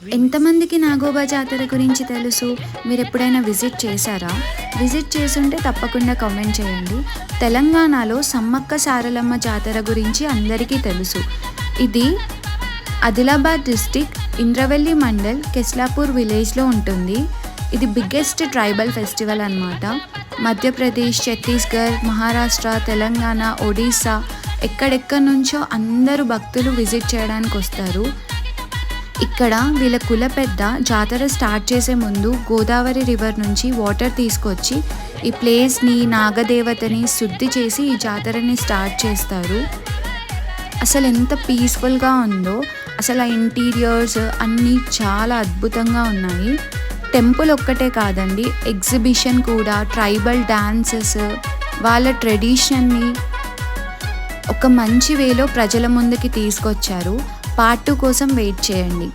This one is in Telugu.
ఎంతమందికి నాగోబా జాతర గురించి తెలుసు? మీరు ఎప్పుడైనా విజిట్ చేశారా? విజిట్ చేసుంటే తప్పకుండా కామెంట్ చేయండి. తెలంగాణలో సమ్మక్క సారలమ్మ జాతర గురించి అందరికీ తెలుసు. ఇది ఆదిలాబాద్ డిస్టిక్ ఇంద్రవెల్లి మండల్ కెస్లాపూర్ విలేజ్లో ఉంటుంది. ఇది బిగ్గెస్ట్ ట్రైబల్ ఫెస్టివల్ అన్నమాట. మధ్యప్రదేశ్, ఛత్తీస్గఢ్, మహారాష్ట్ర, తెలంగాణ, ఒడిస్సా ఎక్కడెక్కడి నుంచో అందరూ భక్తులు విజిట్ చేయడానికి వస్తారు. ఇక్కడ వీళ్ళ కుల పెద్ద జాతర స్టార్ట్ చేసే ముందు గోదావరి రివర్ నుంచి వాటర్ తీసుకొచ్చి ఈ ప్లేస్ని, నాగదేవతని శుద్ధి చేసి ఈ జాతరని స్టార్ట్ చేస్తారు. అసలు ఎంత పీస్ఫుల్గా ఉందో, అసలు ఆ ఇంటీరియర్స్ అన్నీ చాలా అద్భుతంగా ఉన్నాయి. టెంపుల్ ఒక్కటే కాదండి, ఎగ్జిబిషన్ కూడా, ట్రైబల్ డాన్సెస్, వాళ్ళ ట్రెడిషన్ని ఒక మంచి వేలో ప్రజల ముందుకి తీసుకొచ్చారు. పార్ట్ 2 కోసం వెయిట్ చేయండి.